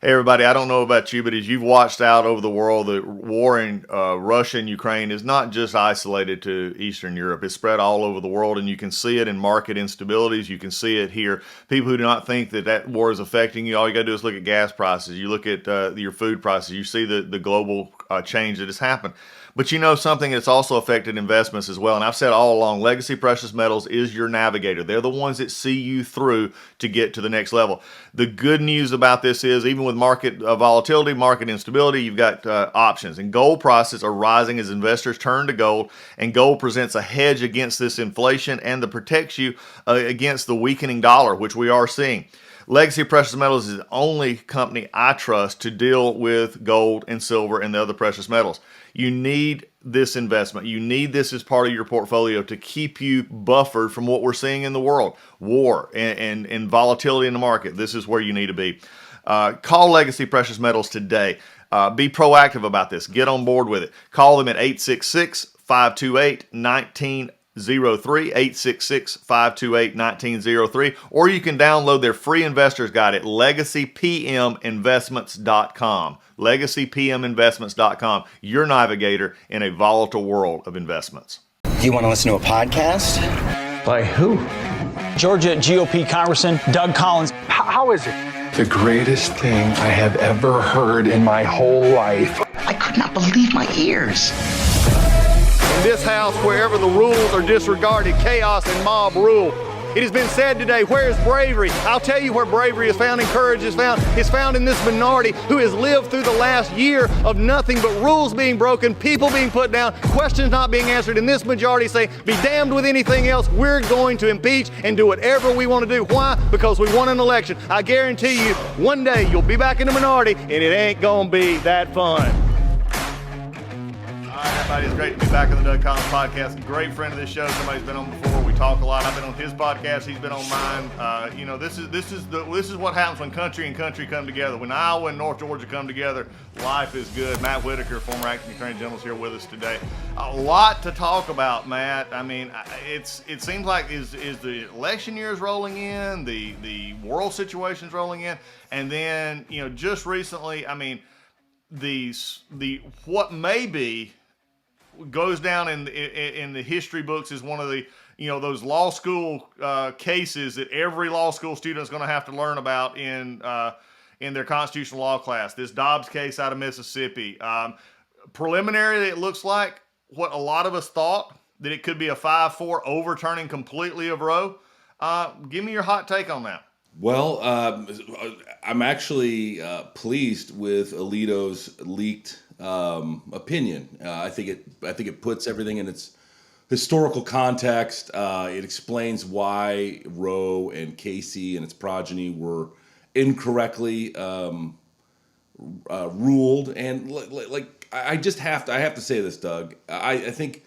Hey everybody, I don't know about you, but as you've watched out over the world, the war in Russia and Ukraine is not just isolated to Eastern Europe. It's spread all over the world, and you can see it in market instabilities. You can see it here. People who do not think that that war is affecting you, all you got to do is look at gas prices. You look at your food prices. You see the global change that has happened. But you know something that's also affected investments as well. And I've said all along, legacy precious metals is your navigator. They're the ones that see you through to get to the next level. The good news about this is even with market volatility, market instability, you've got options. And gold prices are rising as investors turn to gold. And gold presents a hedge against this inflation and that protects you against the weakening dollar, which we are seeing. Legacy Precious Metals is the only company I trust to deal with gold and silver and the other precious metals. You need this investment. You need this as part of your portfolio to keep you buffered from what we're seeing in the world, war and volatility in the market. This is where you need to be. Call Legacy Precious Metals today. Be proactive about this. Get on board with it. Call them at 866-528-1903, 866-528-1903, or you can download their free investor's guide at legacypminvestments.com. legacypminvestments.com, your navigator in a volatile world of investments. Do you want to listen to a podcast? By who? Georgia GOP Congressman Doug Collins. How is it? The greatest thing I have ever heard in my whole life. I could not believe my ears. In this house, wherever the rules are disregarded, chaos and mob rule. It has been said today, where is bravery? I'll tell you where bravery is found and courage is found. It's found in this minority who has lived through the last year of nothing but rules being broken, people being put down, questions not being answered, and this majority say, be damned with anything else. We're going to impeach and do whatever we want to do. Why? Because we won an election. I guarantee you, one day you'll be back in the minority, and it ain't gonna be that fun. All right, everybody, it's great to be back on the Doug Collins podcast. Great friend of this show. Somebody's been on before. We talk a lot. I've been on his podcast. He's been on mine. This is what happens when country and country come together. When Iowa and North Georgia come together, life is good. Matt Whitaker, former Acting Atty Gen, is here with us today. A lot to talk about, Matt. I mean, it seems like is the election year is rolling in, the world situation is rolling in, and then just recently, I mean, the what may be goes down in the history books as one of the those law school cases that every law school student is going to have to learn about in their constitutional law class. This Dobbs case out of Mississippi. Preliminarily, it looks like what a lot of us thought, that it could be a 5-4 overturning completely of Roe. Give me your hot take on that. Well, I'm actually pleased with Alito's leaked opinion. I think it puts everything in its historical context. It explains why Roe and Casey and its progeny were incorrectly ruled. And I have to say this, Doug. I think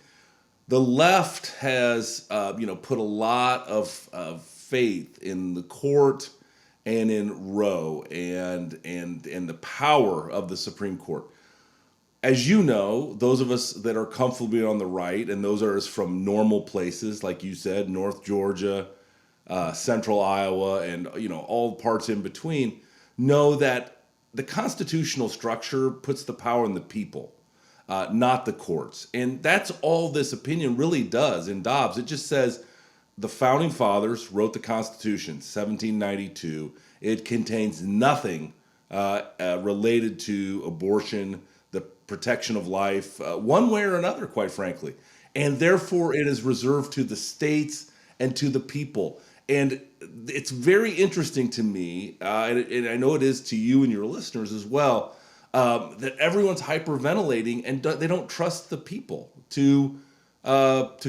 the left has put a lot of faith in the court and in Roe and the power of the Supreme Court. As you know, those of us that are comfortably on the right, and those are us from normal places, like you said, North Georgia, Central Iowa, and all parts in between, know that the constitutional structure puts the power in the people, not the courts. And that's all this opinion really does in Dobbs. It just says the Founding Fathers wrote the Constitution, 1792. It contains nothing related to abortion, the protection of life, one way or another, quite frankly. And therefore, it is reserved to the states and to the people. And it's very interesting to me, and I know it is to you and your listeners as well, that everyone's hyperventilating and they don't trust the people to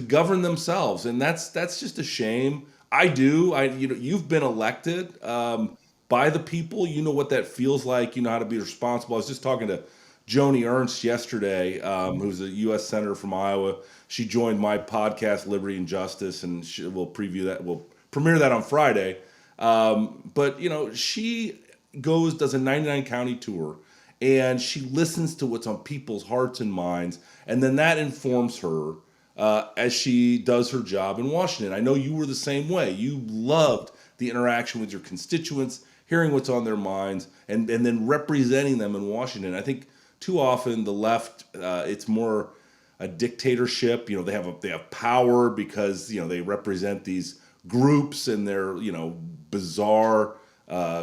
govern themselves, and that's just a shame. I do. You've been elected by the people. You know what that feels like. You know how to be responsible. I was just talking to Joni Ernst yesterday, who's a U.S. senator from Iowa. She joined my podcast, Liberty and Justice, and we'll preview that. We'll premiere that on Friday. But she does a 99 county tour, and she listens to what's on people's hearts and minds, and then that informs her as she does her job in Washington. I know you were the same way. You loved the interaction with your constituents, hearing what's on their minds, and then representing them in Washington. I think too often the left, it's more a dictatorship. You know, they have power because, you know, they represent these groups and their, you know, bizarre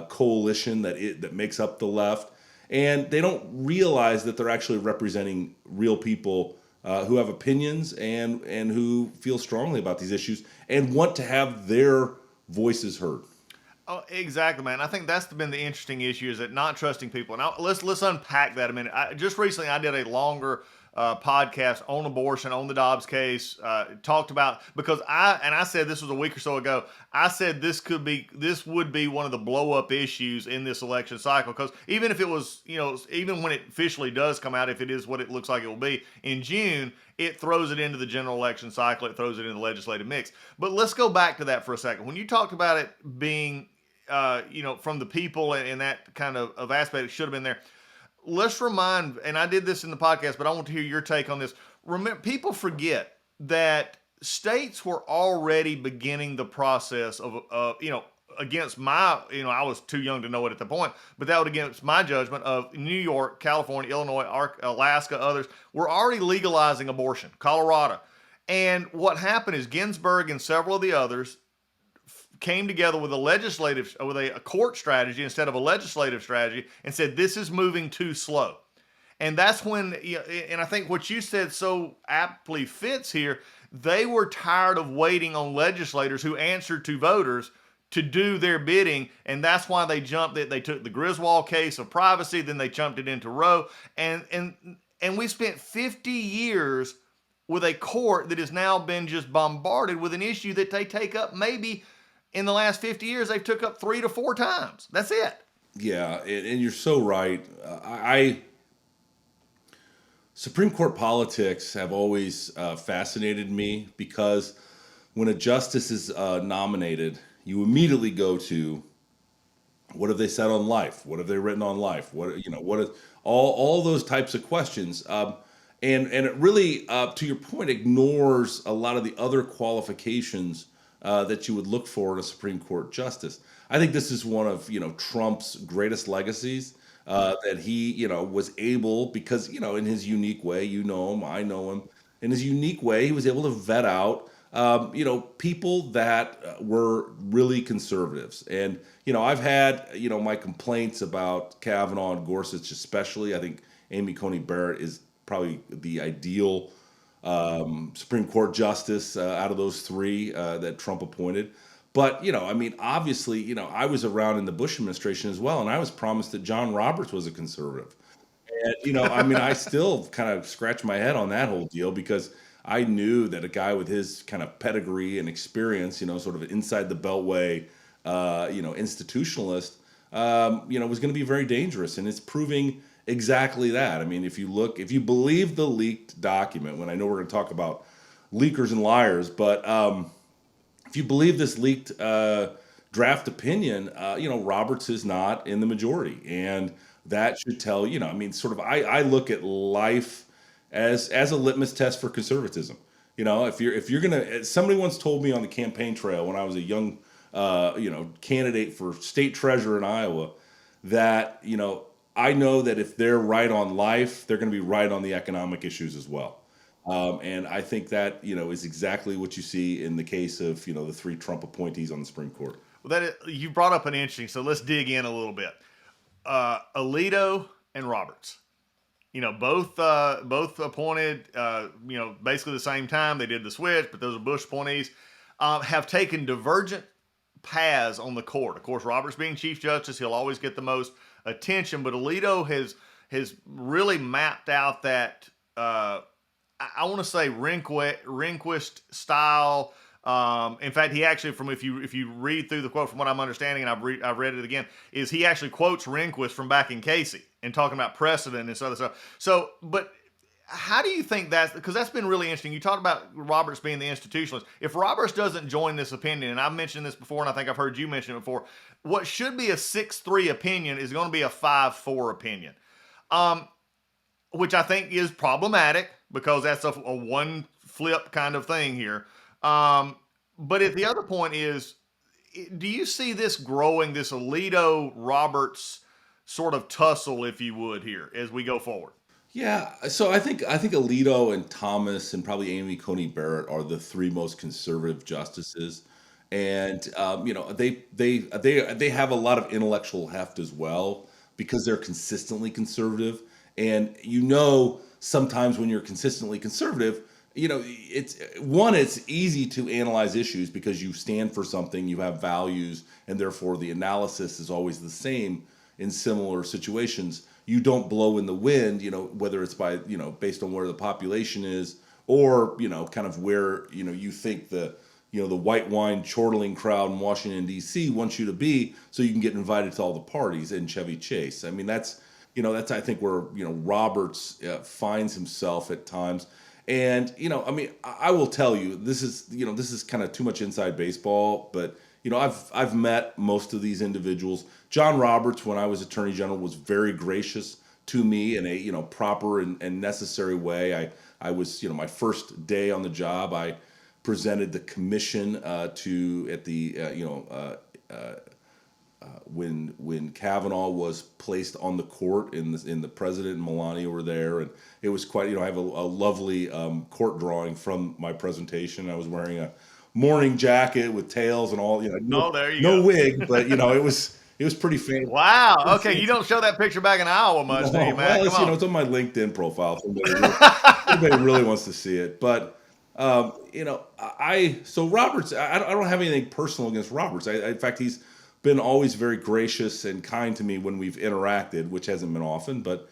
coalition that makes up the left, and they don't realize that they're actually representing real people who have opinions and who feel strongly about these issues and want to have their voices heard. Oh, exactly, man. I think that's been the interesting issue, is that not trusting people. Now, let's unpack that a minute. Just recently, I did a longer podcast on abortion, on the Dobbs case. Talked about, because I said this was a week or so ago. I said this would be one of the blow up issues in this election cycle, because even if it was, you know, even when it officially does come out, if it is what it looks like it will be in June, it throws it into the general election cycle. It throws it into the legislative mix. But let's go back to that for a second. When you talked about it being you know, from the people and that kind of aspect, it should have been there. Let's remind, and I did this in the podcast, but I want to hear your take on this. Remember, people forget that states were already beginning the process of, you know, against my, you know, I was too young to know it at the point, but that was against my judgment of New York, California, Illinois, Alaska, others were already legalizing abortion, Colorado. And what happened is Ginsburg and several of the others came together with a court strategy instead of a legislative strategy, and said this is moving too slow. And that's when, and I think what you said so aptly fits here. They were tired of waiting on legislators who answered to voters to do their bidding, and that's why they jumped it. They took the Griswold case of privacy, then they jumped it into Roe, and we spent 50 years with a court that has now been just bombarded with an issue that they take up maybe. In the last 50 years, they've took up 3 to 4 times. That's it. Yeah, and you're so right. Supreme Court politics have always fascinated me, because when a justice is nominated, you immediately go to, what have they said on life? What have they written on life? What, you know, what is all those types of questions? And it really, to your point, ignores a lot of the other qualifications that you would look for in a Supreme Court justice. I think this is one of, you know, Trump's greatest legacies, that he, you know, was able, because, you know, in his unique way, you know him, I know him, in his unique way, he was able to vet out, you know, people that were really conservatives. And, you know, I've had, you know, my complaints about Kavanaugh and Gorsuch especially. I think Amy Coney Barrett is probably the ideal Supreme Court justice out of those 3 that Trump appointed. But, you know, I mean, obviously, you know, I was around in the Bush administration as well, and I was promised that John Roberts was a conservative. And, you know, I mean, I still kind of scratch my head on that whole deal, because I knew that a guy with his kind of pedigree and experience, you know, sort of inside the beltway, you know, institutionalist, you know, was going to be very dangerous. And it's proving exactly that. I mean, if you believe the leaked document, when I know we're going to talk about leakers and liars, but if you believe this leaked draft opinion, you know, Roberts is not in the majority, and that should tell, you know, I mean, sort of, I look at life as a litmus test for conservatism. You know, if you're gonna, somebody once told me on the campaign trail when I was a young, you know, candidate for state treasurer in Iowa, that, you know, I know that if they're right on life, they're going to be right on the economic issues as well. And I think that, you know, is exactly what you see in the case of, you know, the 3 Trump appointees on the Supreme Court. Well, you brought up an interesting, so let's dig in a little bit. Alito and Roberts, you know, both appointed, you know, basically the same time. They did the switch, but those are Bush appointees, have taken divergent paths on the court. Of course, Roberts being Chief Justice, he'll always get the most attention, but Alito has really mapped out that I want to say Rehnquist style. In fact, he actually, if you read through the quote, from what I'm understanding, and I've read it again, is he actually quotes Rehnquist from back in Casey and talking about precedent and this other stuff. So, but how do you think that's, because that's been really interesting. You talked about Roberts being the institutionalist. If Roberts doesn't join this opinion, and I've mentioned this before, and I think I've heard you mention it before, what should be a 6-3 opinion is going to be a 5-4 opinion, which I think is problematic, because that's a one flip kind of thing here. But the other point is, do you see this growing, this Alito Roberts sort of tussle, if you would, here as we go forward? Yeah, so I think Alito and Thomas and probably Amy Coney Barrett are the three most conservative justices, and they have a lot of intellectual heft as well because they're consistently conservative, and sometimes when you're consistently conservative, it's easy to analyze issues because you stand for something, you have values, and therefore the analysis is always the same in similar situations. You don't blow in the wind, whether it's by, based on where the population is or, kind of where, you think the white wine chortling crowd in Washington, D.C. wants you to be so you can get invited to all the parties in Chevy Chase. I mean, that's I think where, Roberts finds himself at times. And, I will tell you, this is kind of too much inside baseball, but I've met most of these individuals. John Roberts, when I was Attorney General, was very gracious to me in a proper and necessary way. I was my first day on the job, I presented the commission when Kavanaugh was placed on the court and the president and Melania were there, and it was quite I have a lovely court drawing from my presentation. I was wearing a morning jacket with tails and all, Oh, there you no go. wig, but it was pretty fancy. Wow. Okay, you don't show that picture back in Iowa much, do you, man? Well, Come on. it's on my LinkedIn profile. If anybody really wants to see it, but so Roberts, I don't have anything personal against Roberts. In fact, he's been always very gracious and kind to me when we've interacted, which hasn't been often, but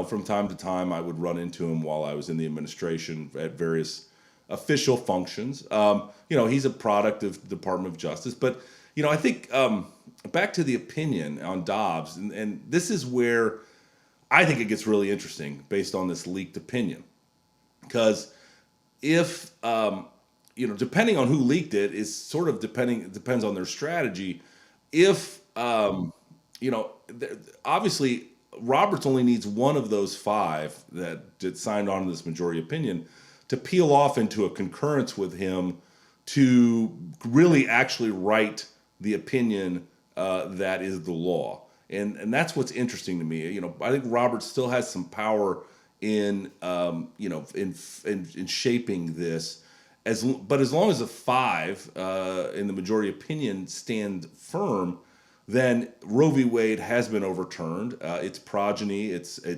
from time to time I would run into him while I was in the administration at various official functions. He's a product of the Department of Justice, but I think back to the opinion on Dobbs, and this is where I think it gets really interesting based on this leaked opinion, because if depending on who leaked it is sort of depends on their strategy. If obviously Roberts only needs one of those five that signed on to this majority opinion to peel off into a concurrence with him to really actually write the opinion that is the law. And that's what's interesting to me. I think Roberts still has some power in shaping this. But as long as the five in the majority opinion stand firm, then Roe v. Wade has been overturned. Its progeny, its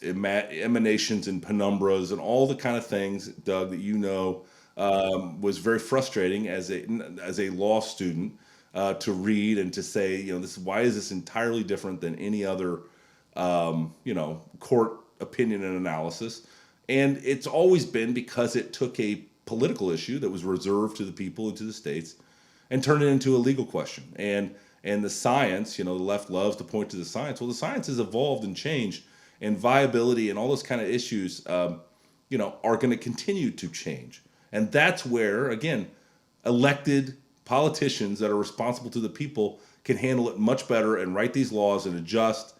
emanations and penumbras and all the kind of things, Doug, that was very frustrating as a law student to read and to say, why is this entirely different than any other court opinion and analysis? And it's always been because it took a political issue that was reserved to the people and to the states and turned it into a legal question. And the science, the left loves to point to the science. Well, the science has evolved and changed, and viability and all those kind of issues, are going to continue to change. And that's where, again, elected politicians that are responsible to the people can handle it much better and write these laws and adjust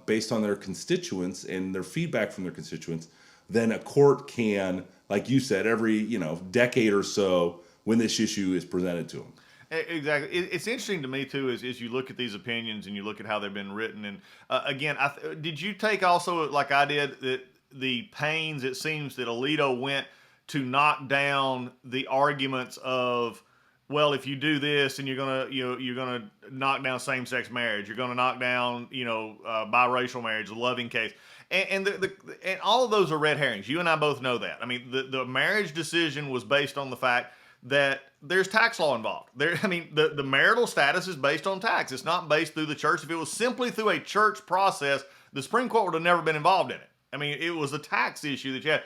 based on their constituents and their feedback from their constituents than a court can, like you said, every decade or so when this issue is presented to them. Exactly. It's interesting to me too, as you look at these opinions and you look at how they've been written. And again, did you take also, like I did, that the pains it seems that Alito went to knock down the arguments of, well, if you do this, and you're gonna knock down same-sex marriage, you're gonna knock down biracial marriage, the Loving case, and and all of those are red herrings. You and I both know that. I mean, the marriage decision was based on the fact that there's tax law involved. The marital status is based on tax. It's not based through the church. If it was simply through a church process, the Supreme Court would have never been involved in it. I mean, it was a tax issue that you had.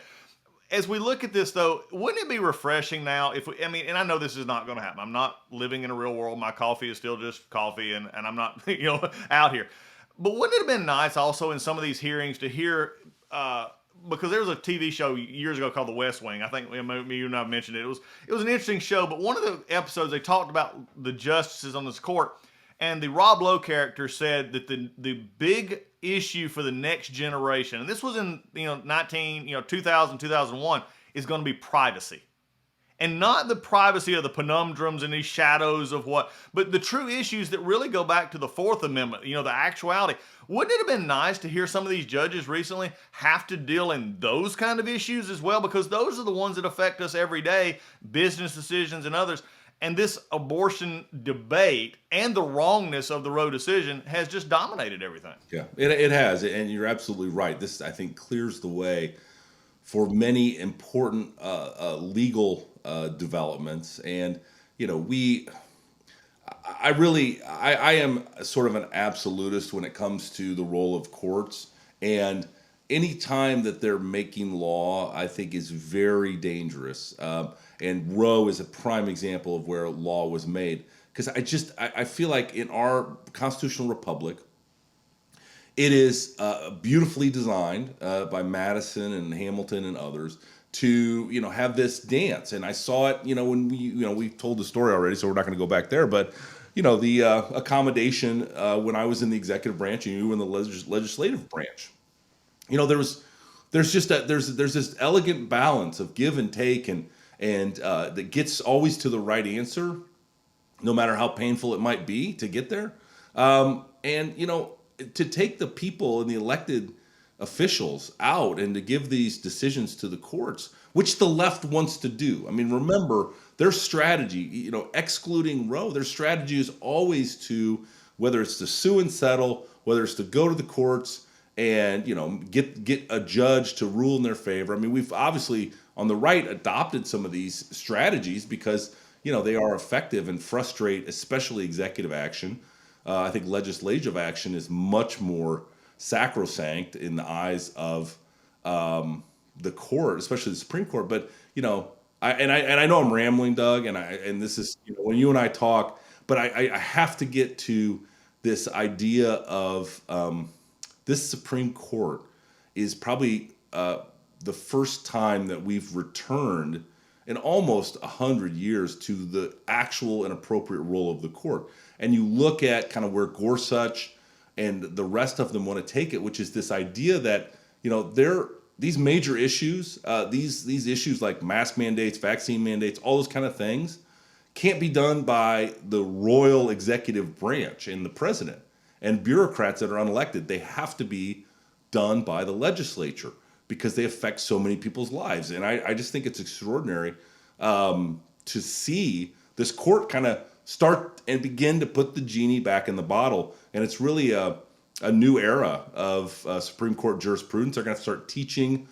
As we look at this, though, wouldn't it be refreshing now and I know this is not going to happen. I'm not living in a real world. My coffee is still just coffee, and I'm not, out here. But wouldn't it have been nice also in some of these hearings to hear, because there was a TV show years ago called The West Wing. I think maybe you and I mentioned it. It was an interesting show, but one of the episodes they talked about the justices on this court, and the Rob Lowe character said that the big issue for the next generation, and this was in 2000, 2001, is going to be privacy. And not the privacy of the conundrums and these shadows of what, but the true issues that really go back to the Fourth Amendment, the actuality. Wouldn't it have been nice to hear some of these judges recently have to deal in those kind of issues as well? Because those are the ones that affect us every day, business decisions and others. And this abortion debate and the wrongness of the Roe decision has just dominated everything. Yeah, it has. And you're absolutely right. This, I think, clears the way for many important legal developments. And, I am sort of an absolutist when it comes to the role of courts. And any time that they're making law, I think is very dangerous. And Roe is a prime example of where law was made. Because I feel like in our constitutional republic, it is beautifully designed by Madison and Hamilton and others to have this dance. And I saw it when we told the story already, so we're not going to go back there. But the accommodation when I was in the executive branch and you were in the legislative branch. There's this elegant balance of give and take and that gets always to the right answer, no matter how painful it might be to get there. To take the people and the elected officials out and to give these decisions to the courts, which the left wants to do. I mean, remember their strategy, excluding Roe, their strategy is always to, whether it's to sue and settle, whether it's to go to the courts and, get a judge to rule in their favor. I mean, we've obviously on the right adopted some of these strategies because, they are effective and frustrate, especially executive action. I think legislative action is much more sacrosanct in the eyes of the court, especially the Supreme Court. But I know I'm rambling, Doug, and this is when you and I talk. But I have to get to this idea of this Supreme Court is probably the first time that we've returned in almost 100 years to the actual and appropriate role of the court. And you look at kind of where Gorsuch and the rest of them want to take it, which is this idea that, these major issues, these issues like mask mandates, vaccine mandates, all those kind of things can't be done by the royal executive branch and the president and bureaucrats that are unelected. They have to be done by the legislature because they affect so many people's lives. And I just think it's extraordinary to see this court kind of start and begin to put the genie back in the bottle. And it's really a new era of Supreme Court jurisprudence. They're going to start teaching,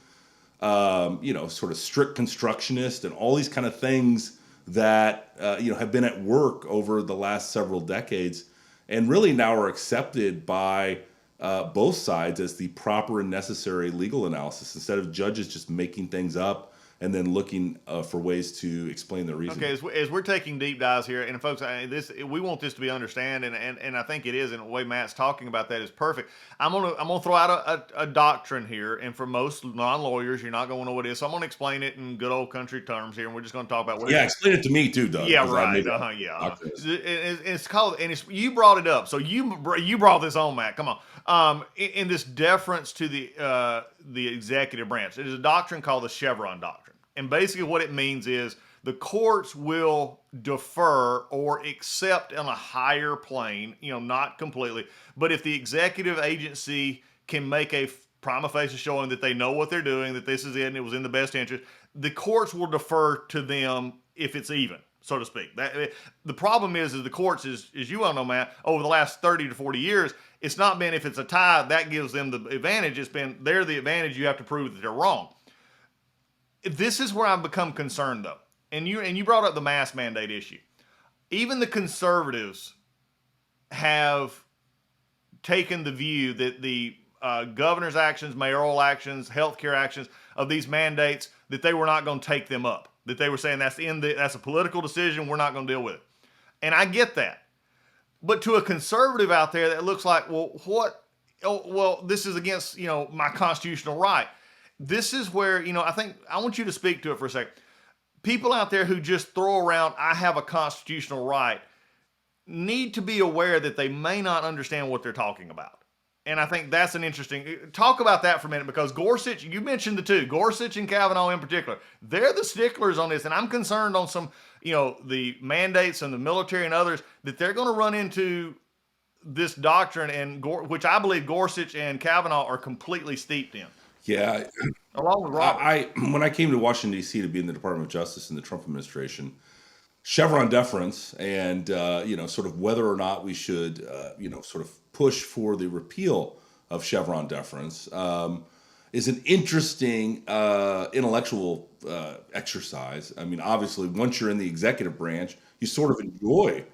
sort of strict constructionist and all these kind of things that, have been at work over the last several decades and really now are accepted by both sides as the proper and necessary legal analysis instead of judges just making things up and then looking for ways to explain their reasoning. Okay, as we're taking deep dives here, and folks, we want this to be understood, and I think it is, and the way Matt's talking about that is perfect. I'm gonna throw out a doctrine here, and for most non-lawyers, you're not gonna know what it is, so I'm gonna explain it in good old country terms here, and we're just gonna talk about what. Yeah, explain it to me too, Doug. Yeah, right. Yeah. It's called, and you brought it up, so you brought this on, Matt. Come on. In this deference to the executive branch, there's a doctrine called the Chevron doctrine. And basically what it means is the courts will defer or accept on a higher plane, not completely. But if the executive agency can make a prima facie showing that they know what they're doing, that this is it and it was in the best interest, the courts will defer to them if it's even, so to speak. The problem is the courts, as you well know, Matt, over the last 30 to 40 years, it's not been if it's a tie, that gives them the advantage. It's been they're the advantage, you have to prove that they're wrong. This is where I've become concerned, though. And you brought up the mask mandate issue. Even the conservatives have taken the view that the governor's actions, mayoral actions, healthcare actions of these mandates, that they were not going to take them up. That they were saying that's a political decision, we're not going to deal with it. And I get that. But to a conservative out there that looks like, this is against, my constitutional right. This is where, I think I want you to speak to it for a second. People out there who just throw around, I have a constitutional right, need to be aware that they may not understand what they're talking about. And I think that's an interesting talk about that for a minute, because Gorsuch, you mentioned the two, Gorsuch and Kavanaugh in particular, they're the sticklers on this. And I'm concerned on some, the mandates and the military and others, that they're going to run into this doctrine, and which I believe Gorsuch and Kavanaugh are completely steeped in. Yeah. Along with Robert. When I came to Washington, D.C. to be in the Department of Justice in the Trump administration, Chevron deference and, sort of whether or not we should, sort of push for the repeal of Chevron deference is an interesting intellectual exercise. I mean, obviously, once you're in the executive branch, you sort of enjoy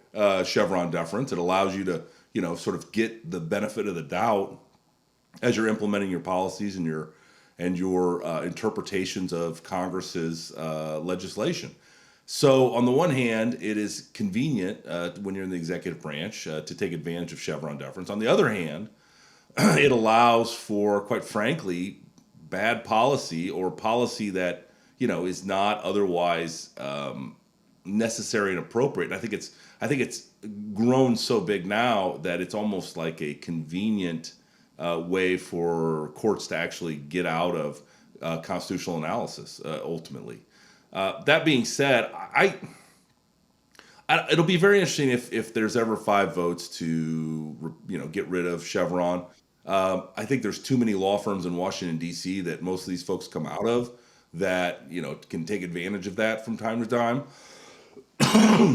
Chevron deference. It allows you to, sort of get the benefit of the doubt as you're implementing your policies and your interpretations of Congress's legislation. So on the one hand, it is convenient when you're in the executive branch to take advantage of Chevron deference. On the other hand, it allows for, quite frankly, bad policy or policy that is not otherwise necessary and appropriate. And I think it's grown so big now that it's almost like a convenient way for courts to actually get out of constitutional analysis ultimately. That being said, it'll be very interesting if there's ever 5 votes to get rid of Chevron. I think there's too many law firms in Washington, D.C. that most of these folks come out of that can take advantage of that from time to time.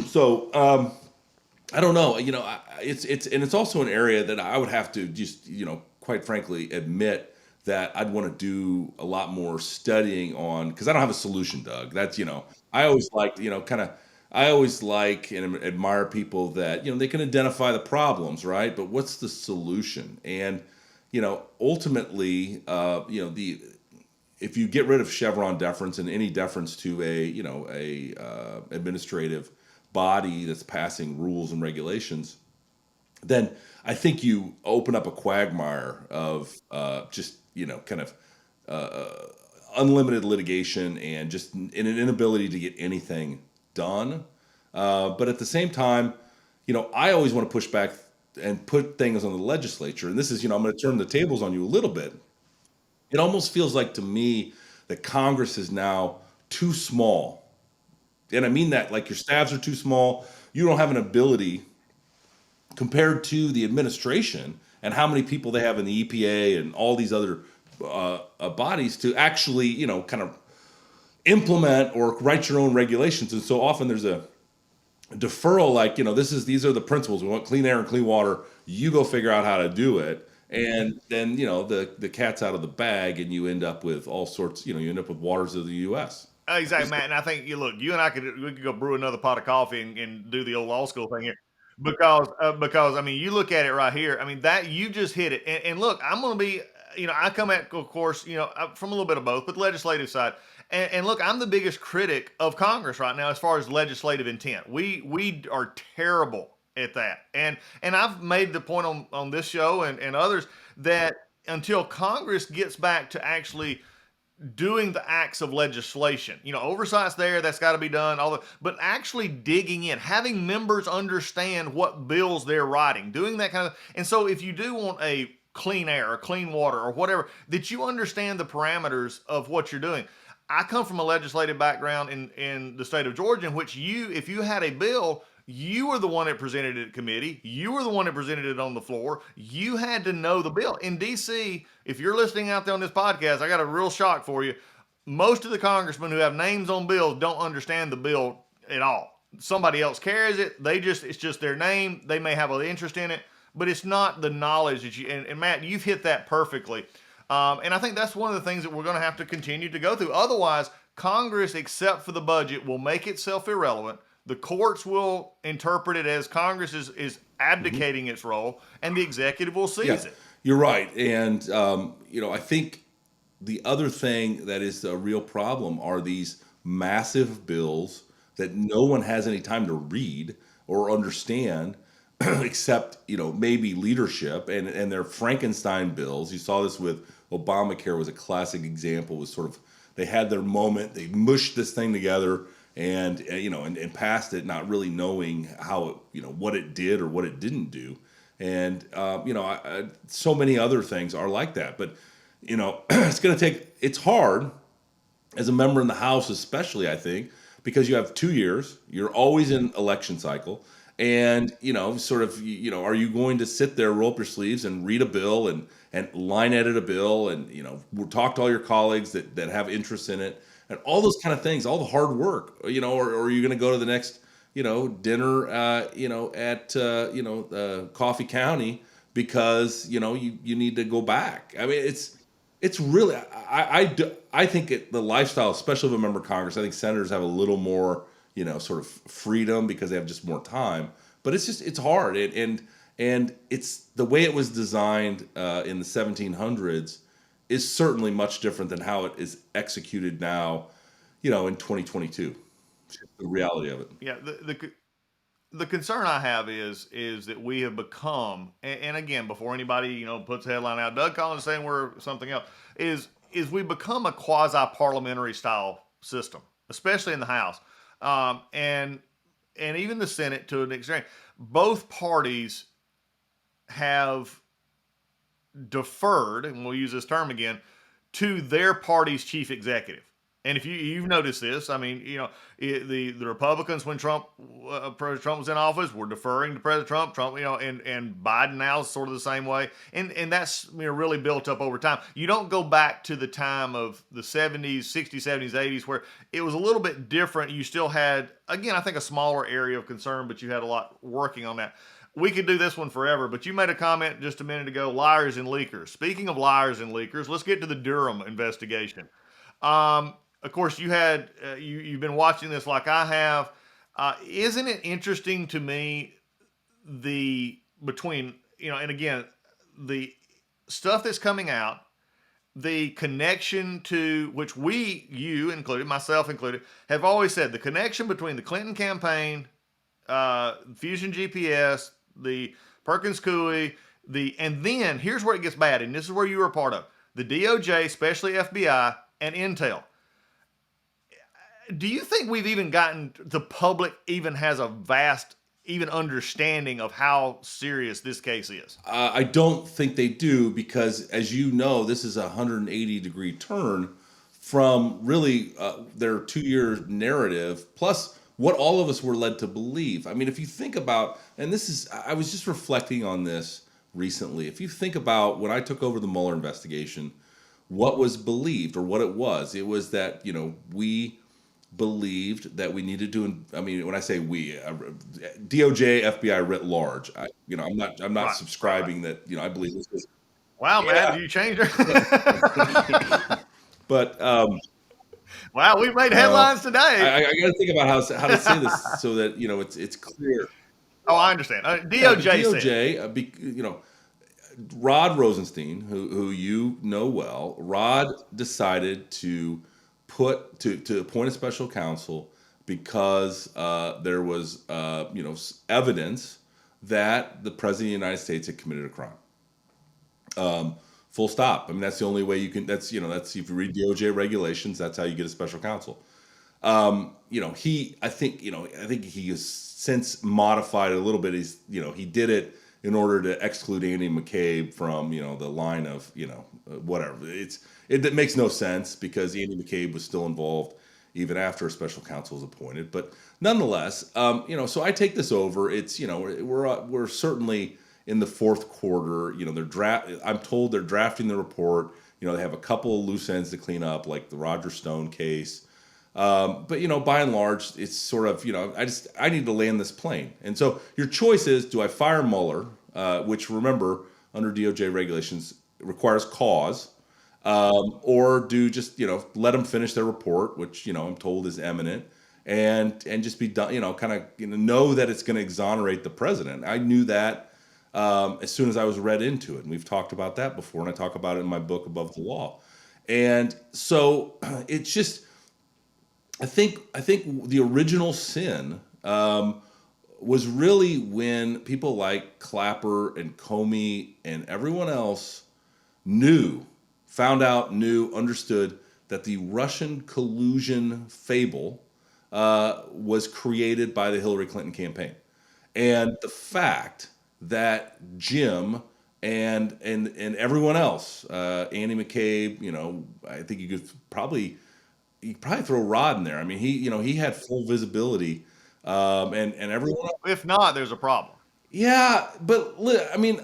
So I don't know. It's also an area that I would have to just quite frankly admit that I'd want to do a lot more studying on, because I don't have a solution, Doug. That's, I always like, I always like and admire people that, they can identify the problems, right? But what's the solution? And, ultimately, if you get rid of Chevron deference and any deference to a administrative body that's passing rules and regulations, then I think you open up a quagmire of unlimited litigation and just an inability to get anything done. But at the same time, I always want to push back and put things on the legislature. And this is, I'm going to turn the tables on you a little bit. It almost feels like to me that Congress is now too small. And I mean that, like, your staffs are too small. You don't have an ability compared to the administration and how many people they have in the EPA and all these other bodies to actually, kind of implement or write your own regulations. And so often there's a deferral, like, these are the principles. We want clean air and clean water. You go figure out how to do it. And then, the cat's out of the bag and you end up with all sorts, you end up with waters of the U.S. Exactly, Matt. And I think, you and I could go brew another pot of coffee and do the old law school thing here. Because I mean, you look at it right here. I mean, that you just hit it. And look, I'm going to be, I come at, of course, from a little bit of both, but legislative side. And look, I'm the biggest critic of Congress right now as far as legislative intent. We are terrible at that. And I've made the point on this show and others that until Congress gets back to actually doing the acts of legislation, oversight's there, that's got to be done, but actually digging in, having members understand what bills they're writing, doing that kind of. And so if you do want a clean air or clean water or whatever, that you understand the parameters of what you're doing. I come from a legislative background in the state of Georgia, in which if you had a bill, you were the one that presented it at committee. You were the one that presented it on the floor. You had to know the bill. In D.C., if you're listening out there on this podcast, I got a real shock for you. Most of the congressmen who have names on bills don't understand the bill at all. Somebody else carries it. It's just their name. They may have an interest in it, but it's not the knowledge that you, and Matt, you've hit that perfectly. And I think that's one of the things that we're going to have to continue to go through. Otherwise, Congress, except for the budget, will make itself irrelevant. The courts will interpret it as Congress is abdicating its role, and the executive will seize it. You're right. And, I think the other thing that is a real problem are these massive bills that no one has any time to read or understand except, maybe leadership, and they're Frankenstein bills. You saw this with Obamacare was a classic example. Was sort of, they had their moment, they mushed this thing together and passed it, not really knowing how it, what it did or what it didn't do. And so many other things are like that. But it's going to take. It's hard as a member in the House, especially, I think, because you have 2 years. You're always in election cycle, and are you going to sit there, roll up your sleeves, and read a bill and line edit a bill, and talk to all your colleagues that have interest in it, and all those kind of things, all the hard work, or are you going to go to the next dinner, at Coffee County because you need to go back. I mean, it's really I think the lifestyle, especially of a member of Congress. I think senators have a little more sort of freedom because they have just more time. But it's hard, and it's the way it was designed in the 1700s is certainly much different than how it is executed now, in 2022. The reality of it. Yeah, the concern I have is that we have become, and again, before anybody puts a headline out, Doug Collins saying we're something else, is we become a quasi parliamentary style system, especially in the House, and even the Senate to an extent. Both parties have deferred, and we'll use this term again, to their party's chief executive. And if you've noticed this, I mean, the Republicans, when President Trump was in office, were deferring to President Trump, and Biden now is sort of the same way. And that's really built up over time. You don't go back to the time of the 70s, 60s, 70s, 80s, where it was a little bit different. You still had, again, I think a smaller area of concern, but you had a lot working on that. We could do this one forever, but you made a comment just a minute ago, liars and leakers. Speaking of liars and leakers, let's get to the Durham investigation. Of course, you've been watching this like I have. Isn't it interesting to me between and again the stuff that's coming out, the connection to which you included, myself included, have always said the connection between the Clinton campaign, Fusion GPS, the Perkins Coie, and then here's where it gets bad, and this is where you were a part of the DOJ, especially FBI and Intel. Do you think we've even gotten the public even has a vast even understanding of how serious this case is? I don't think they do because, as you know, this is a 180-degree turn from really their 2-year narrative, plus what all of us were led to believe. I mean, if you think about, and I was just reflecting on this recently. If you think about when I took over the Mueller investigation, what was believed or what it was that, we believed that we needed to. I mean, when I say we, DOJ, FBI writ large. I'm not Right, subscribing right. that. I believe this was. Wow, Yeah. man, you changed it. But Wow, we've made headlines today. I got to think about how to say this so that it's clear. Oh, I understand. DOJ said. Rod Rosenstein, who you know well, Rod decided to appoint a special counsel because there was evidence that the president of the United States had committed a crime. Full stop. I mean, that's the only way you can. That's if you read DOJ regulations, that's how you get a special counsel. I think he has since modified it a little bit. He did it in order to exclude Andy McCabe from the line of whatever. It makes no sense because Andy McCabe was still involved even after a special counsel was appointed. But nonetheless, so I take this over. It's we're certainly in the fourth quarter. I'm told they're drafting the report. They have a couple of loose ends to clean up, like the Roger Stone case. But by and large, it's sort of I need to land this plane. And so your choice is: do I fire Mueller, which remember under DOJ regulations requires cause, or do just let them finish their report, which I'm told is imminent, and just be done. Know that it's going to exonerate the president. I knew that as soon as I was read into it, and we've talked about that before, and I talk about it in my book Above the Law. And so it's just. I think the original sin was really when people like Clapper and Comey and everyone else understood that the Russian collusion fable was created by the Hillary Clinton campaign. And the fact that Jim and everyone else, Andy McCabe, I think you could probably throw Rod in there. I mean, he had full visibility, and everyone. If not, there's a problem. Yeah, but I mean,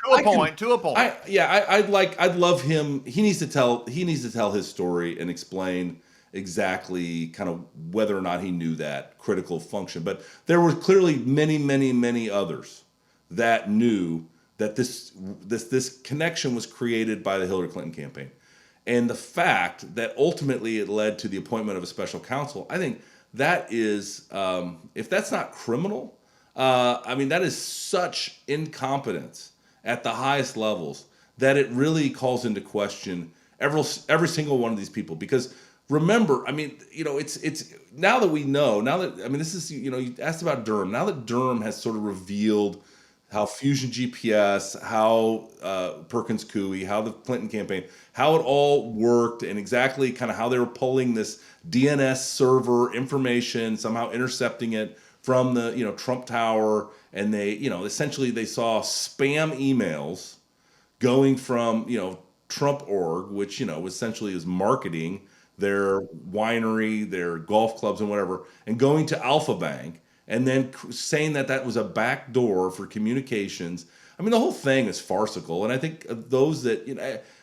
To a point. I'd love him. He needs to tell his story and explain exactly kind of whether or not he knew that critical function. But there were clearly many others that knew that this connection was created by the Hillary Clinton campaign. And the fact that ultimately it led to the appointment of a special counsel, I think that is, if that's not criminal, I mean, that is such incompetence at the highest levels that it really calls into question every single one of these people. Because remember, I mean, it's now that we know, this is, you asked about Durham. Now that Durham has sort of revealed how Fusion GPS, how Perkins Coie, how the Clinton campaign, how it all worked, and exactly kind of how they were pulling this DNS server information, somehow intercepting it from the Trump Tower, and they essentially they saw spam emails going from Trump.org, which essentially is marketing their winery, their golf clubs, and whatever, and going to Alpha Bank, and then saying that was a back door for communications. I mean, the whole thing is farcical, and I think those that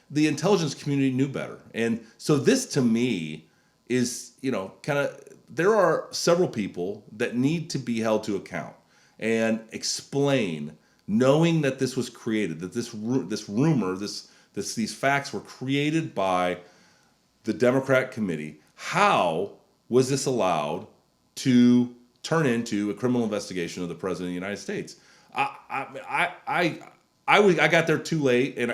the intelligence community knew better. And so this, to me, is kind of, there are several people that need to be held to account and explain, knowing that this was created, that this rumor, these facts were created by the Democrat committee. How was this allowed to turn into a criminal investigation of the president of the United States? I got there too late, and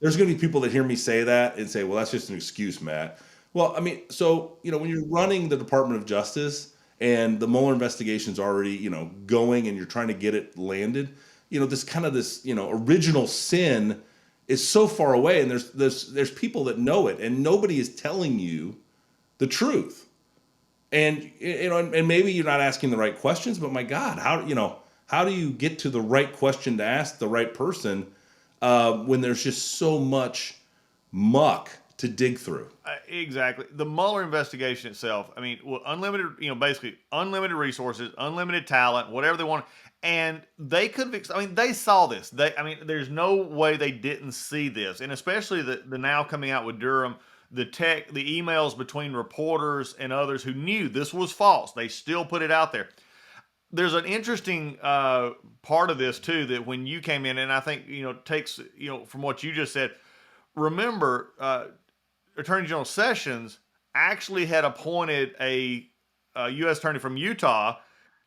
there's going to be people that hear me say that and say, well, that's just an excuse, Matt. Well, I mean, so when you're running the Department of Justice and the Mueller investigation's already going, and you're trying to get it landed, this original sin is so far away, and there's people that know it, and nobody is telling you the truth. And and maybe you're not asking the right questions, but my God, how do you get to the right question to ask the right person when there's just so much muck to dig through? Exactly. The Mueller investigation itself, I mean, unlimited, basically unlimited resources, unlimited talent, whatever they want. And they could have, they saw this. There's no way they didn't see this. And especially the now coming out with Durham, the emails between reporters and others who knew this was false. They still put it out there. There's an interesting part of this too, that when you came in, and I think, takes, from what you just said, remember, Attorney General Sessions actually had appointed a U.S. attorney from Utah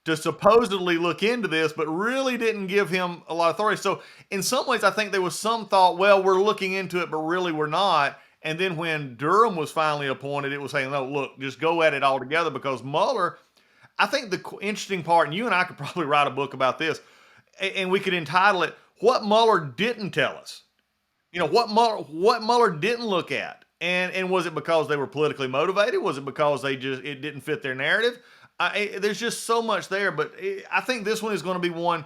to supposedly look into this, but really didn't give him a lot of authority. So in some ways, I think there was some thought, well, we're looking into it, but really we're not. And then when Durham was finally appointed, it was saying, no, look, just go at it all together, because Mueller, I think the interesting part, and you and I could probably write a book about this, and we could entitle it, What Mueller Didn't Tell Us. What Mueller didn't look at. And was it because they were politically motivated? Was it because it didn't fit their narrative? There's just so much there, but I think this one is going to be one.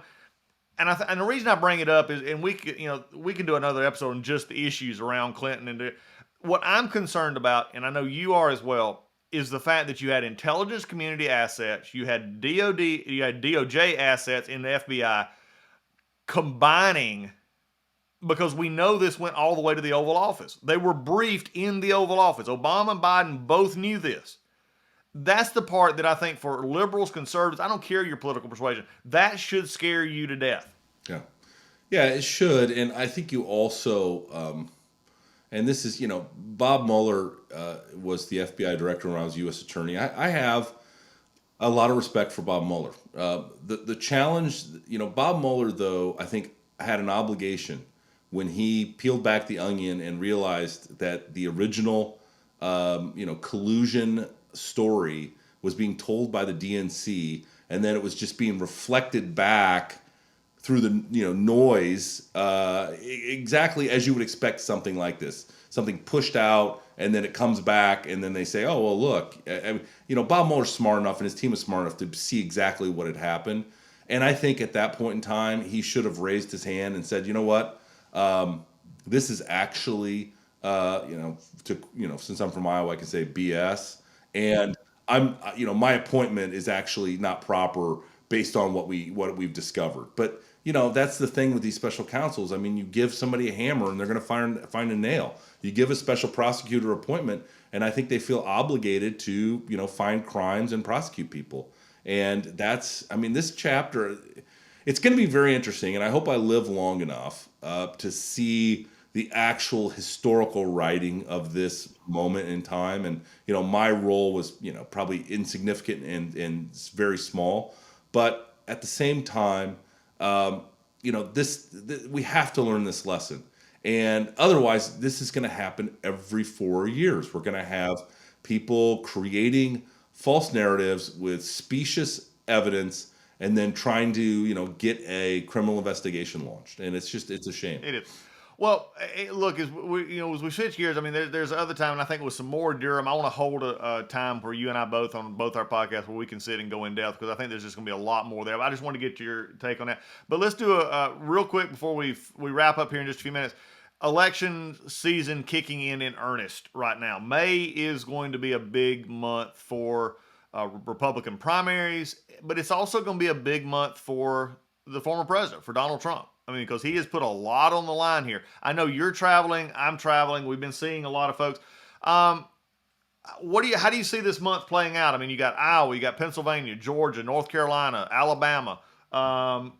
And the reason I bring it up is, and we can do another episode on just the issues around Clinton. And what I'm concerned about, and I know you are as well, is the fact that you had intelligence community assets, you had DOJ assets in the FBI combining. Because we know this went all the way to the Oval Office. They were briefed in the Oval Office. Obama and Biden both knew this. That's the part that I think for liberals, conservatives, I don't care your political persuasion, that should scare you to death. Yeah, it should. And I think you also, and this is, Bob Mueller was the FBI director when I was U.S. attorney. I have a lot of respect for Bob Mueller. The challenge, Bob Mueller, though, I think had an obligation when he peeled back the onion and realized that the original, collusion story was being told by the DNC, and then it was just being reflected back through the noise, exactly as you would expect something like this. Something pushed out, and then it comes back, and then they say, "Oh well, look." Bob Mueller's smart enough, and his team is smart enough to see exactly what had happened. And I think at that point in time, he should have raised his hand and said, you know what, this is actually, since I'm from Iowa, I can say BS. And my appointment is actually not proper based on what we've discovered. But that's the thing with these special counsels. I mean, you give somebody a hammer and they're going to find a nail. You give a special prosecutor appointment, and I think they feel obligated to find crimes and prosecute people. And this chapter, it's going to be very interesting, and I hope I live long enough to see the actual historical writing of this moment in time. And my role was probably insignificant and very small, but at the same time, we have to learn this lesson, and otherwise, this is going to happen every 4 years. We're going to have people creating false narratives with specious evidence, and then trying to get a criminal investigation launched, and it's a shame. It is. Well, look, as we switch gears, I mean, there's other time, and I think with some more Durham, I want to hold a time where you and I both on both our podcasts where we can sit and go in depth, because I think there's just going to be a lot more there. But I just want to get your take on that. But let's do a real quick before we wrap up here in just a few minutes. Election season kicking in earnest right now. May is going to be a big month for Republican primaries, but it's also going to be a big month for the former president, for Donald Trump. I mean, because he has put a lot on the line here. I know you're traveling, I'm traveling. We've been seeing a lot of folks. How do you see this month playing out? I mean, you got Iowa, you got Pennsylvania, Georgia, North Carolina, Alabama. All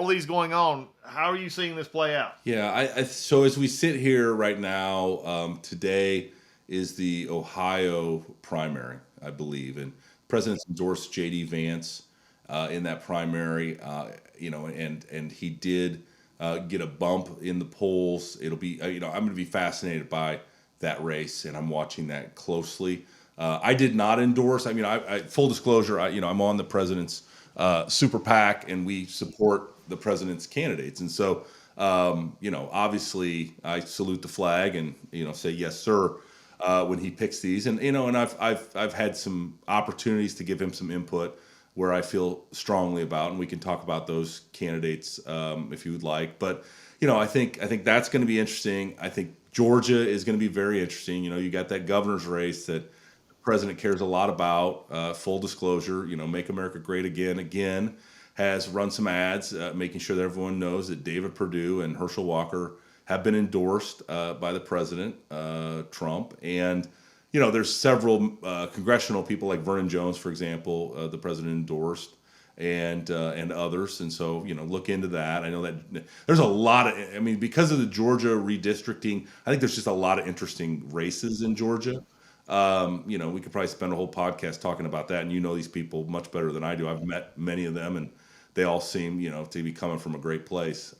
these going on. How are you seeing this play out? Yeah, so as we sit here right now, today is the Ohio primary, I believe, and the president's endorsed J.D. Vance in that primary, and he did get a bump in the polls. It'll be, I'm going to be fascinated by that race, and I'm watching that closely. I did not endorse. I mean, I full disclosure, I'm on the president's super PAC, and we support the president's candidates, and so obviously I salute the flag and say yes sir when he picks these, and and I've had some opportunities to give him some input where I feel strongly about, and we can talk about those candidates if you would like. But I think that's going to be interesting. I think Georgia is going to be very interesting. You got that governor's race that the president cares a lot about. Full disclosure, Make America Great Again has run some ads making sure that everyone knows that David Perdue and Herschel Walker have been endorsed by the president, Trump, and there's several congressional people like Vernon Jones, for example, the president endorsed, and others. And so, look into that. I know that there's a lot of, because of the Georgia redistricting, I think there's just a lot of interesting races in Georgia. We could probably spend a whole podcast talking about that. And these people much better than I do. I've met many of them, and they all seem, to be coming from a great place.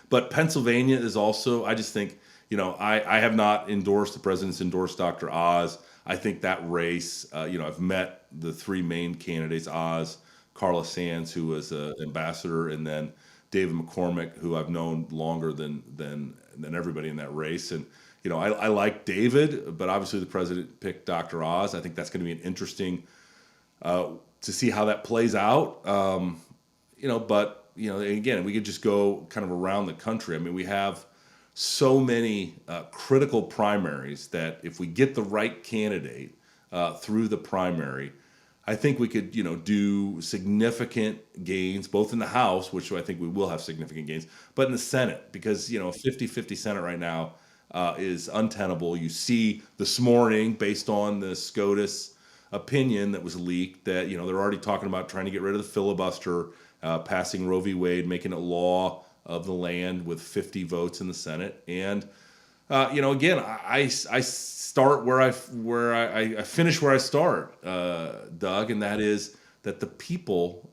But Pennsylvania is also, I just think, I have not endorsed, the president's endorsed Dr. Oz. I think that race, I've met the three main candidates, Oz, Carla Sands, who was an ambassador, and then David McCormick, who I've known longer than everybody in that race. And, I like David, but obviously the president picked Dr. Oz. I think that's going to be an interesting to see how that plays out. But, again, we could just go kind of around the country. We have so many critical primaries that if we get the right candidate through the primary, I think we could, do significant gains, both in the House, which I think we will have significant gains, but in the Senate, because, a 50-50 Senate right now is untenable. You see this morning, based on the SCOTUS opinion that was leaked, that, they're already talking about trying to get rid of the filibuster, passing Roe v. Wade, making it law of the land with 50 votes in the Senate. And, again, I start where I finish where I start, Doug, and that is that the people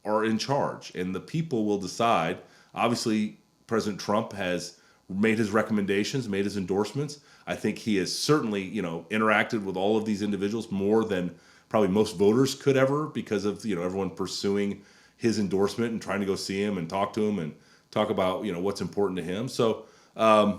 are in charge, and the people will decide. Obviously, President Trump has made his recommendations, made his endorsements. I think he has certainly, interacted with all of these individuals more than probably most voters could ever, because of, everyone pursuing his endorsement and trying to go see him and talk to him and talk about, what's important to him. So I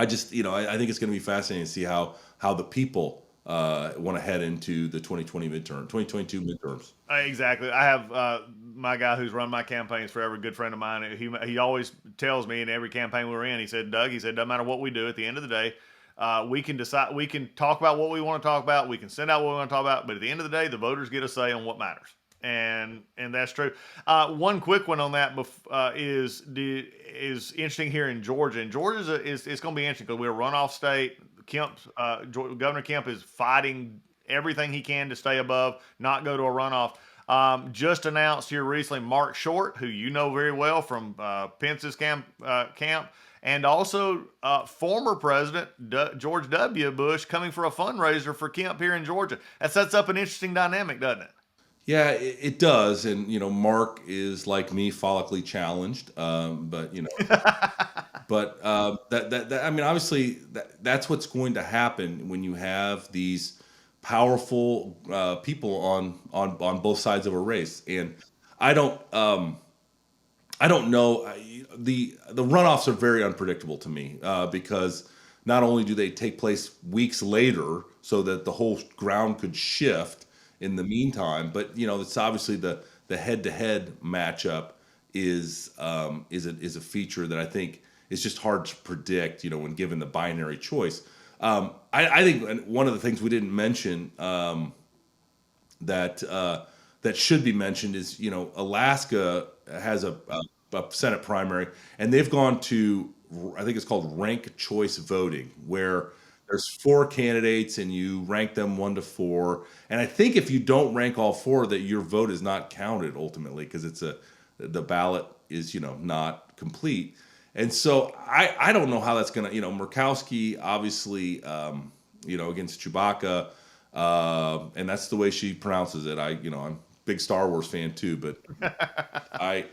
just, I think it's going to be fascinating to see how the people want to head into the 2022 midterms. Exactly. I have my guy who's run my campaigns forever, a good friend of mine. He always tells me in every campaign we're in, he said, Doug, doesn't matter what we do, at the end of the day, we can decide, we can talk about what we want to talk about, we can send out what we want to talk about, but at the end of the day, the voters get a say on what matters. And that's true. One quick one on that is interesting here in Georgia. And Georgia it's going to be interesting because we're a runoff state. Governor Kemp is fighting everything he can to stay above, not go to a runoff. Just announced here recently Mark Short, who you know very well from Pence's camp, and also former President George W. Bush coming for a fundraiser for Kemp here in Georgia. That sets up an interesting dynamic, doesn't it? Yeah, it does. And, Mark is like me, follically challenged. But, obviously that's what's going to happen when you have these powerful people on both sides of a race. And I don't know. The runoffs are very unpredictable to me because not only do they take place weeks later so that the whole ground could shift in the meantime, but it's obviously the head-to-head matchup is a feature that I think is just hard to predict. When given the binary choice, I think one of the things we didn't mention that should be mentioned is Alaska has a Senate primary, and they've gone to, I think it's called rank choice voting, where there's 4 candidates and you rank them 1 to 4. And I think if you don't rank all 4, that your vote is not counted ultimately because the ballot is, not complete. And so I don't know how that's going to, Murkowski obviously, against Chewbacca, and that's the way she pronounces it. I'm a big Star Wars fan too, but I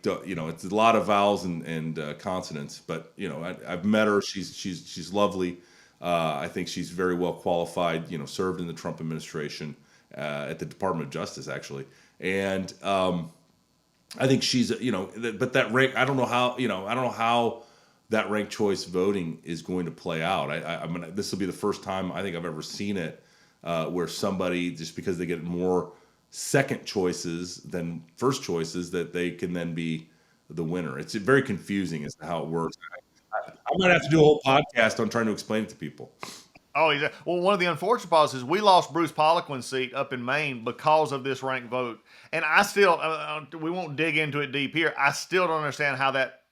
don't, it's a lot of vowels and consonants, but I've met her. She's lovely. I think she's very well qualified, served in the Trump administration at the Department of Justice, actually. And I think she's, but that rank, I don't know how that ranked choice voting is going to play out. I mean, this will be the first time I think I've ever seen it where somebody, just because they get more second choices than first choices, that they can then be the winner. It's very confusing as to how it works. I might have to do a whole podcast on trying to explain it to people. Oh, exactly. Well, one of the unfortunate parts is we lost Bruce Poliquin's seat up in Maine because of this ranked vote. And I still, we won't dig into it deep here. I still don't understand how that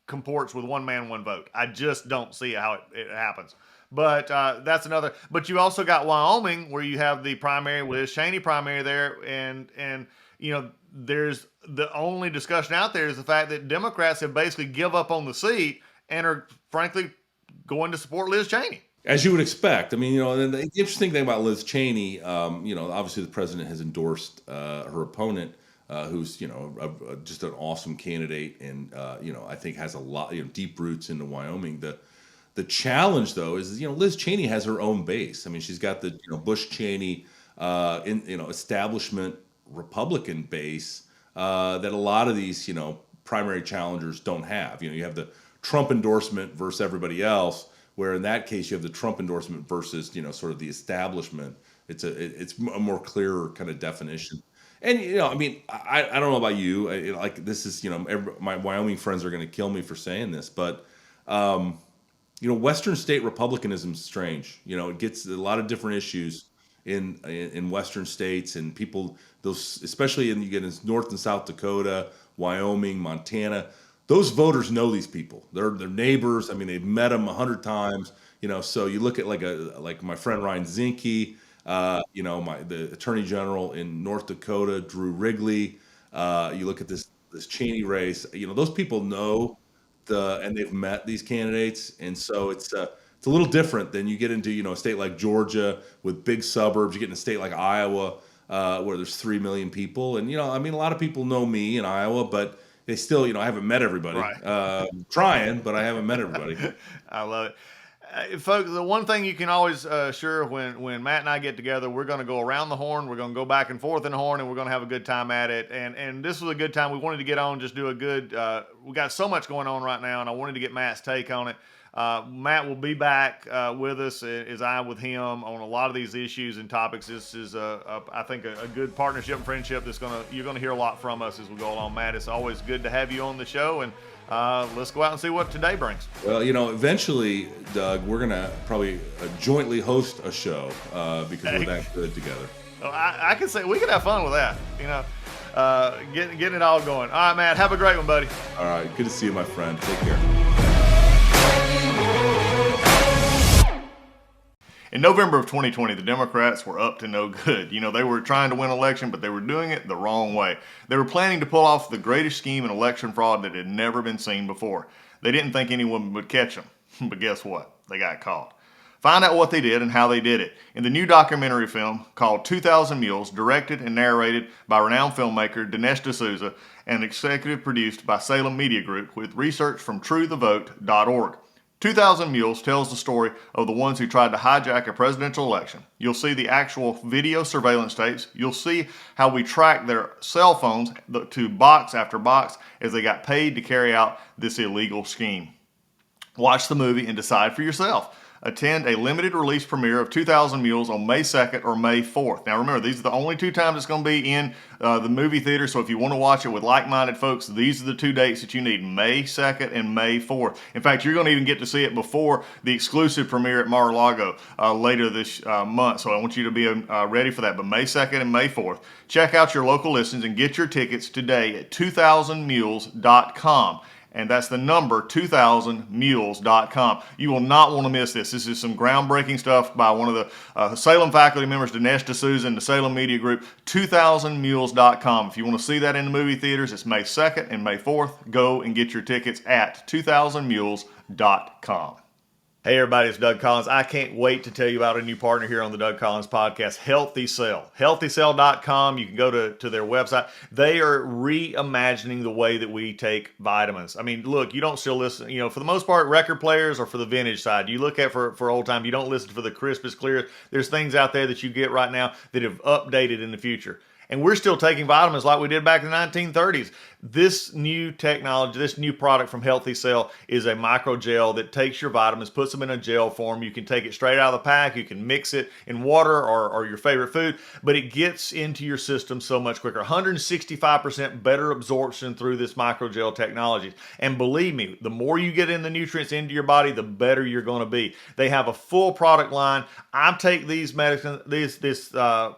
comports with one man, one vote. I just don't see how it happens. But that's another. But you also got Wyoming, where you have the primary, Liz Cheney primary there, and there's the only discussion out there is the fact that Democrats have basically give up on the seat and are frankly going to support Liz Cheney. As you would expect. I mean, the interesting thing about Liz Cheney, obviously the president has endorsed her opponent, who's, just an awesome candidate and, I think has a lot, deep roots into Wyoming. The challenge, though, is, Liz Cheney has her own base. I mean, she's got the, Bush Cheney, establishment Republican base that a lot of these, primary challengers don't have. You have the Trump endorsement versus everybody else, where in that case you have the Trump endorsement versus sort of the establishment. It's a more clearer kind of definition. And I don't know about you, like this is my Wyoming friends are going to kill me for saying this, but Western state Republicanism is strange. It gets a lot of different issues in Western states, and people, those especially you get in North and South Dakota, Wyoming, Montana. Those voters know these people. They're neighbors. I mean, they've met them 100 times. So you look at like my friend Ryan Zinke, the Attorney General in North Dakota, Drew Wrigley. You look at this Cheney race. Those people know and they've met these candidates, and so it's a little different than you get into a state like Georgia with big suburbs. You get in a state like Iowa where there's 3 million people, and a lot of people know me in Iowa, but they still, I haven't met everybody. Right. Trying, but I haven't met everybody. I love it. Folks, the one thing you can always assure when Matt and I get together, we're going to go around the horn, we're going to go back and forth in the horn, and we're going to have a good time at it. And this was a good time. We wanted to get on, just do a good. We got so much going on right now, and I wanted to get Matt's take on it. Matt will be back with us, as I with him, on a lot of these issues and topics. This is, I think, a good partnership and friendship you're gonna hear a lot from us as we go along. Matt, it's always good to have you on the show, and let's go out and see what today brings. Well, eventually, Doug, we're gonna probably jointly host a show because we're that good together. Well, I can say we could have fun with that. Getting it all going. All right, Matt, have a great one, buddy. All right, good to see you, my friend. Take care. In November of 2020, the Democrats were up to no good. They were trying to win an election, but they were doing it the wrong way. They were planning to pull off the greatest scheme in election fraud that had never been seen before. They didn't think anyone would catch them, but guess what? They got caught. Find out what they did and how they did it in the new documentary film called 2,000 Mules, directed and narrated by renowned filmmaker Dinesh D'Souza and executive produced by Salem Media Group with research from TrueTheVote.org. 2,000 Mules tells the story of the ones who tried to hijack a presidential election. You'll see the actual video surveillance tapes. You'll see how we tracked their cell phones to box after box as they got paid to carry out this illegal scheme. Watch the movie and decide for yourself. Attend a limited release premiere of 2,000 Mules on May 2nd or May 4th. Now remember, these are the only two times it's going to be in the movie theater, so if you want to watch it with like-minded folks, these are the two dates that you need, May 2nd and May 4th. In fact, you're going to even get to see it before the exclusive premiere at Mar-a-Lago later this month, so I want you to be ready for that, but May 2nd and May 4th. Check out your local listings and get your tickets today at 2000mules.com. And that's the number, 2000mules.com. You will not want to miss this. This is some groundbreaking stuff by one of the Salem faculty members, Dinesh D'Souza, and the Salem Media Group, 2000mules.com. If you want to see that in the movie theaters, it's May 2nd and May 4th. Go and get your tickets at 2000mules.com. Hey everybody, it's Doug Collins. I can't wait to tell you about a new partner here on the Doug Collins podcast, Healthy Cell. HealthyCell.com. You can go to their website. They are reimagining the way that we take vitamins. I mean, look, you don't still listen, for the most part, record players or for the vintage side. You look at for old time, you don't listen for the crispest, clearest. There's things out there that you get right now that have updated in the future. And we're still taking vitamins like we did back in the 1930s. This new technology, this new product from Healthy Cell is a microgel that takes your vitamins, puts them in a gel form. You can take it straight out of the pack. You can mix it in water or your favorite food, but it gets into your system so much quicker. 165% better absorption through this microgel technology. And believe me, the more you get in the nutrients into your body, the better you're going to be. They have a full product line. I take these Metagel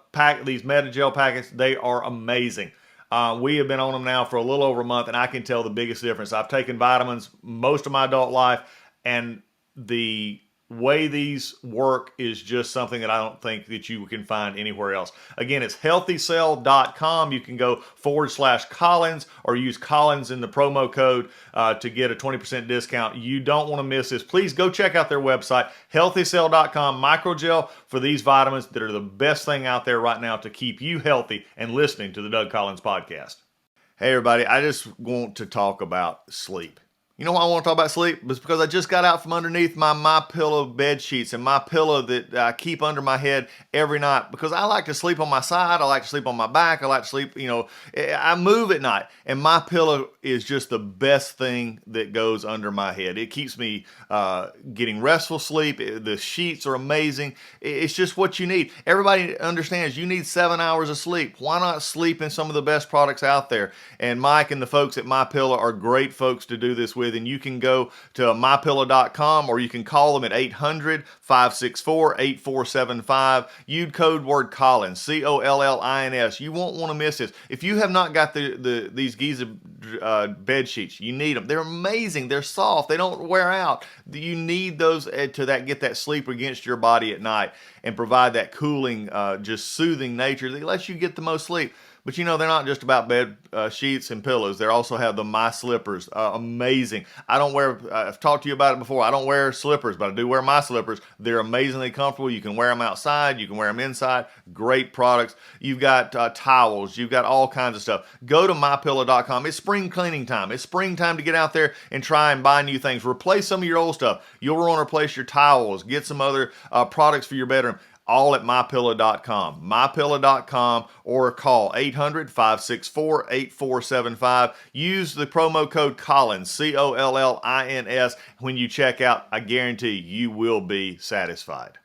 packets. They are amazing. We have been on them now for a little over a month, and I can tell the biggest difference. I've taken vitamins most of my adult life, and the way these work is just something that I don't think that you can find anywhere else. Again, it's healthycell.com. You can go /Collins or use Collins in the promo code to get a 20% discount. You don't want to miss this. Please go check out their website, healthycell.com. Microgel for these vitamins that are the best thing out there right now to keep you healthy and listening to the Doug Collins podcast. Hey everybody, I just want to talk about sleep. You know why I want to talk about sleep? It's because I just got out from underneath my MyPillow bed sheets and my pillow that I keep under my head every night, because I like to sleep on my side. I like to sleep on my back. I like to sleep, I move at night, and MyPillow is just the best thing that goes under my head. It keeps me getting restful sleep. The sheets are amazing. It's just what you need. Everybody understands you need 7 hours of sleep. Why not sleep in some of the best products out there? And Mike and the folks at MyPillow are great folks to do this with. And you can go to mypillow.com or you can call them at 800-564-8475. Use code word Collins, Collins. You won't want to miss this. If you have not got these Giza bed sheets, you need them. They're amazing. They're soft. They don't wear out. You need those to get that sleep against your body at night and provide that cooling, just soothing nature that lets you get the most sleep. But they're not just about bed sheets and pillows. They also have the My Slippers. Amazing. I've talked to you about it before. I don't wear slippers, but I do wear My Slippers. They're amazingly comfortable. You can wear them outside. You can wear them inside. Great products. You've got towels. You've got all kinds of stuff. Go to MyPillow.com. It's spring cleaning time. It's springtime to get out there and try and buy new things. Replace some of your old stuff. You'll want to replace your towels. Get some other products for your bedroom. All at MyPillow.com. MyPillow.com, or call 800-564-8475. Use the promo code Collins, COLLINS, when you check out. I guarantee you will be satisfied.